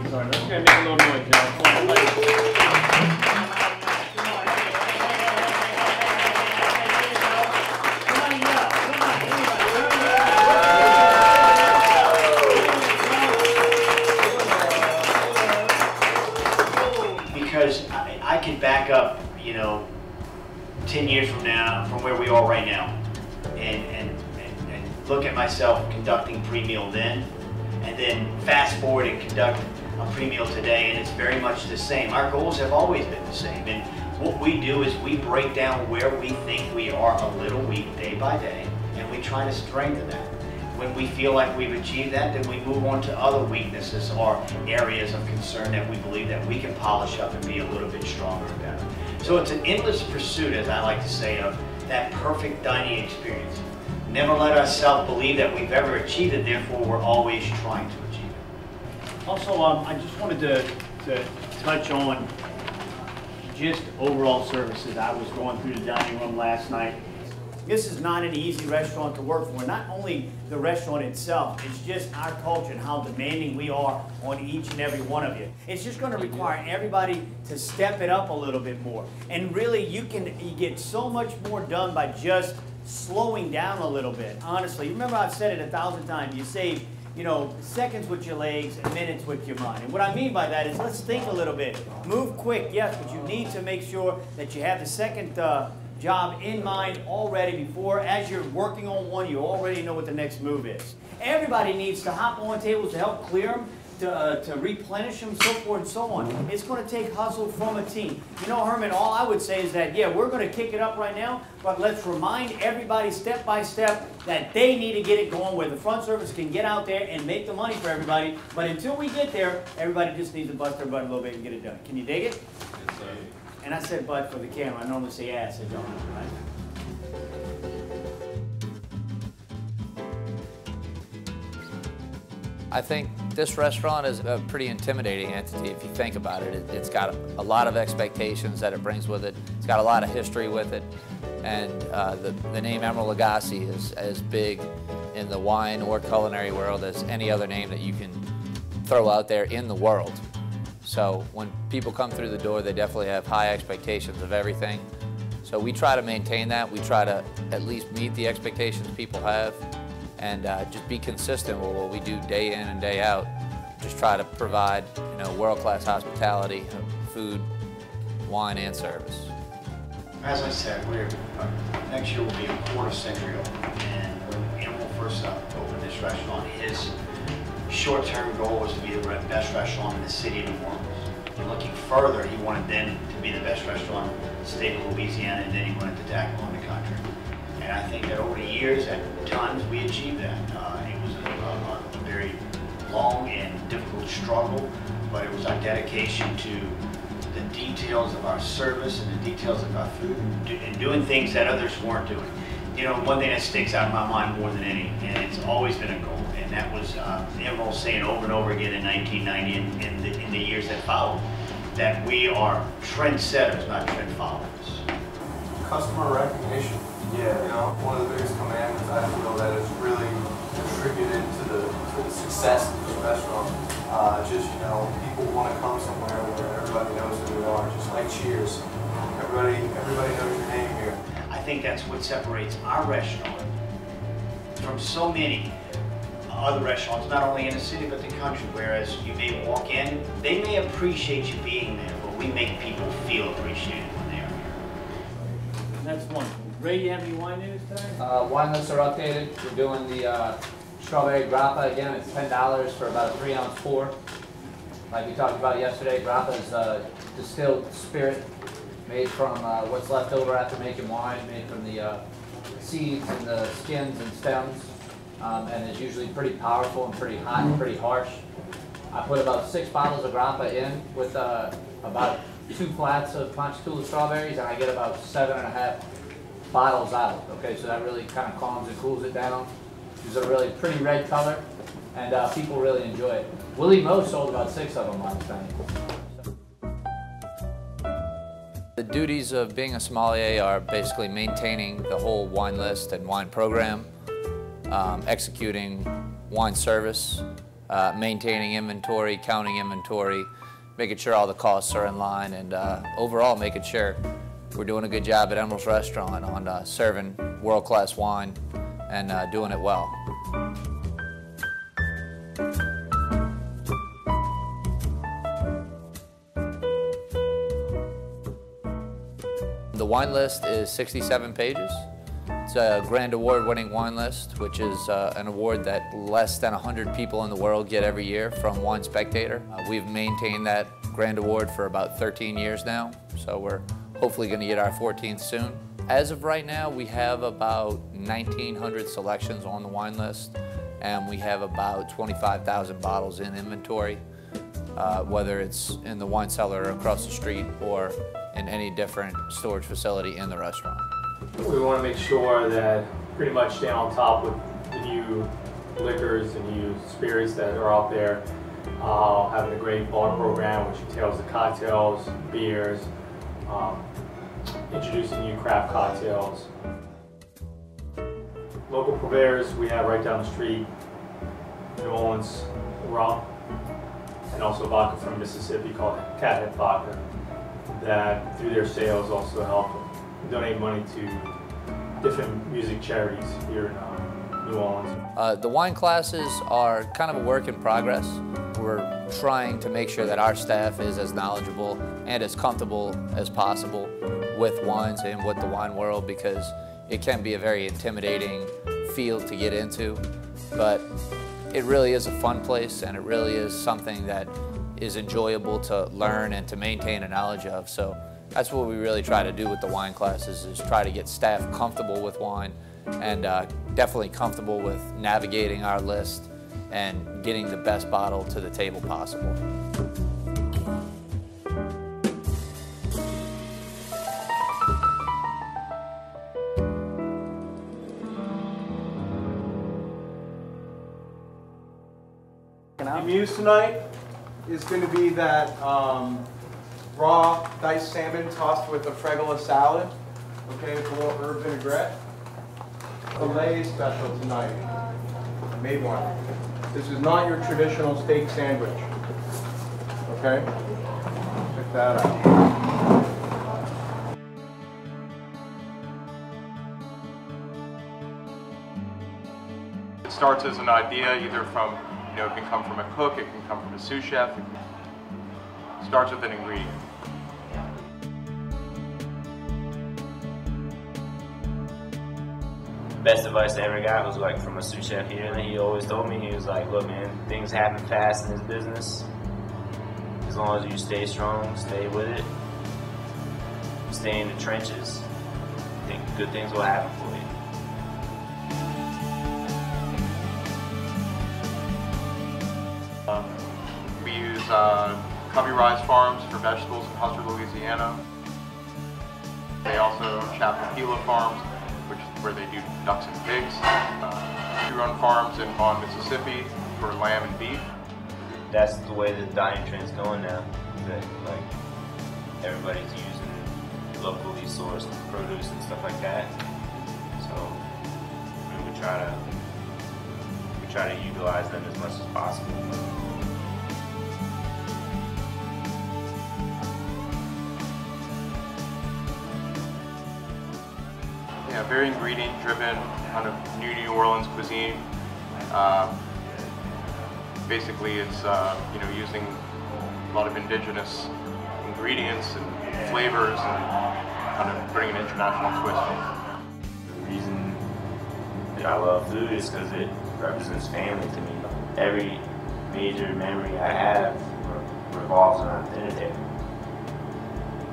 Sorry, let's go make a little noise, y'all. Come on, because I could back up, you know, 10 years from now, from where we are right now, and look at myself conducting pre-meal then, and then fast forward and conduct a pre-meal today, and it's very much the same. Our goals have always been the same, and what we do is we break down where we think we are a little weak day by day, and we try to strengthen that. When we feel like we've achieved that, then we move on to other weaknesses or areas of concern that we believe that we can polish up and be a little bit stronger and better. So it's an endless pursuit, as I like to say, of that perfect dining experience. Never let ourselves believe that we've ever achieved it, therefore we're always trying to achieve it. Also, I just wanted to touch on just overall services. I was going through the dining room last night. This is not an easy restaurant to work for. Not only the restaurant itself, it's just our culture and how demanding we are on each and every one of you. It's just going to require everybody to step it up a little bit more. And really, you get so much more done by just slowing down a little bit. Honestly, remember I've said it 1,000 times. You save, you know, seconds with your legs and minutes with your mind. And what I mean by that is let's think a little bit. Move quick, yes, but you need to make sure that you have the second job in mind already before, as you're working on one, you already know what the next move is. Everybody needs to hop on tables to help clear them, to replenish them, so forth and so on. It's going to take hustle from a team. You know, Herman, all I would say is that, yeah, we're going to kick it up right now, but let's remind everybody step by step that they need to get it going where the front service can get out there and make the money for everybody. But until we get there, everybody just needs to bust their butt a little bit and get it done. Can you dig it? Yes, sir. And I said butt for the camera. I normally say ass, I don't, right? I think this restaurant is a pretty intimidating entity if you think about it. It's got a lot of expectations that it brings with it. It's got a lot of history with it. And the name Emeril Lagasse is as big in the wine or culinary world as any other name that you can throw out there in the world. So when people come through the door, they definitely have high expectations of everything. So we try to maintain that. We try to at least meet the expectations people have, and just be consistent with what we do day in and day out. Just try to provide, you know, world-class hospitality, food, wine, and service. As I said, next year will be a quarter century old, and when Emeril first opened this restaurant, his short-term goal was to be the best restaurant in the city of New Orleans. And looking further, he wanted then to be the best restaurant in the state of Louisiana, and then he wanted to tackle on the country. And I think that over the years, at times, we achieved that. It was a very long and difficult struggle, but it was our dedication to the details of our service and the details of our food, and doing things that others weren't doing. You know, one thing that sticks out in my mind more than any, and it's always been a goal, and that was Emeril saying over and over again in 1990 and in the years that followed, that we are trendsetters, not trend followers. Customer recognition. Yeah, you know, one of the biggest commandments I feel that has really contributed to the success of this restaurant. Just, you know, people want to come somewhere where everybody knows who they are, just like Cheers. Everybody knows your name here. I think that's what separates our restaurant from so many other restaurants, not only in the city but the country, whereas you may walk in, they may appreciate you being there, but we make people feel appreciated when they are here. That's wonderful. Ray, you have any wine news today? Wine lists are updated. We're doing the strawberry grappa again. It's $10 for about a 3-ounce pour. Like we talked about yesterday, grappa is distilled spirit made from what's left over after making wine, made from the seeds and the skins and stems, and is usually pretty powerful and pretty hot and pretty harsh. I put about 6 bottles of grappa in with about 2 flats of Tchopitoulas strawberries, and I get about 7.5 bottles out. Okay, so that really kind of calms and cools it down. It's a really pretty red color, and people really enjoy it. Willie Moe sold about 6 of them last time. The duties of being a sommelier are basically maintaining the whole wine list and wine program, executing wine service, maintaining inventory, counting inventory, making sure all the costs are in line, and overall making sure we're doing a good job at Emeril's Restaurant on serving world-class wine and doing it well. The wine list is 67 pages. It's a Grand Award-winning wine list, which is an award that less than 100 people in the world get every year from Wine Spectator. We've maintained that Grand Award for about 13 years now, so we're hopefully going to get our 14th soon. As of right now, we have about 1,900 selections on the wine list, and we have about 25,000 bottles in inventory, whether it's in the wine cellar across the street or in any different storage facility in the restaurant. We want to make sure that pretty much stay on top with the new liquors and new spirits that are out there. Having a great bar program which entails the cocktails, beers, introducing new craft cocktails. Local purveyors we have right down the street, New Orleans rum, and also vodka from Mississippi called Cathead Vodka, that through their sales also help donate money to different music charities here in New Orleans. The wine classes are kind of a work in progress. We're trying to make sure that our staff is as knowledgeable and as comfortable as possible with wines and with the wine world, because it can be a very intimidating field to get into, but it really is a fun place, and it really is something that is enjoyable to learn and to maintain a knowledge of. So that's what we really try to do with the wine classes, is try to get staff comfortable with wine and definitely comfortable with navigating our list and getting the best bottle to the table possible. The muse tonight is going to be that raw diced salmon tossed with a fregola salad, okay, with a little herb vinaigrette. Filet special tonight. I made one. This is not your traditional steak sandwich, okay? Check that out. It starts as an idea, either from, it can come from a cook, it can come from a sous chef. It starts with an ingredient. Best advice I ever got was like from a sous chef here, and he always told me, he was like, look man, things happen fast in this business. As long as you stay strong, stay with it, stay in the trenches, I think good things will happen for you. We use Covey Rise Farms for vegetables in Hustler, Louisiana. They also Tchopitoulas Farms, which is where they do ducks and pigs. Run farms in Vaughn, Mississippi for lamb and beef. That's the way the dining trend's going now. That like everybody's using locally sourced produce and stuff like that. So I mean, we try to utilize them as much as possible. Yeah, very ingredient-driven, kind of New Orleans cuisine. Basically, it's using a lot of indigenous ingredients and flavors, and kind of putting an international twist on it. The reason that I love food is because it represents family to me. Every major memory I have revolves around dinner table,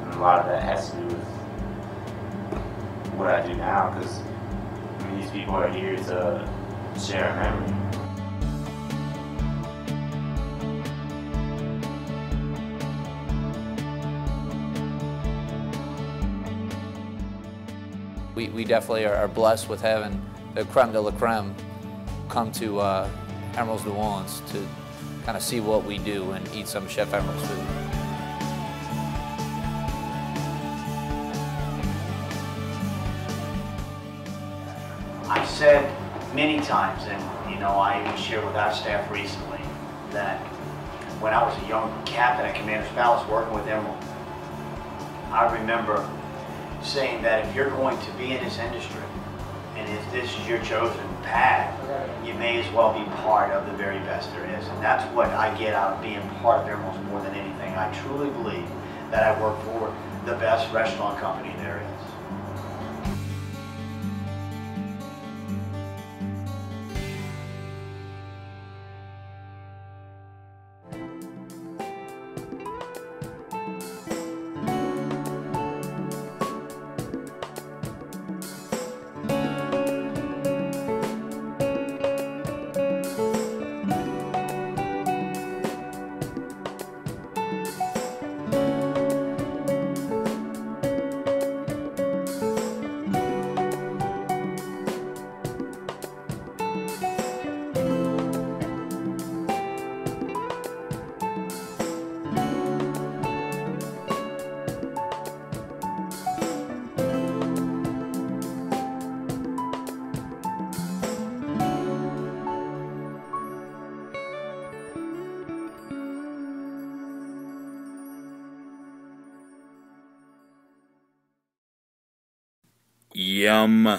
and a lot of that has to do with what I do now, because these people are here to share a memory. We definitely are blessed with having the creme de la creme come to Emeril's New Orleans to kind of see what we do and eat some Chef Emeril's food. I've said many times, and I even shared with our staff recently, that when I was a young captain at Commander's Palace working with Emeril, I remember saying that if you're going to be in this industry, and if this is your chosen path, you may as well be part of the very best there is. And that's what I get out of being part of Emeril's more than anything. I truly believe that I work for the best restaurant company there is. Yum.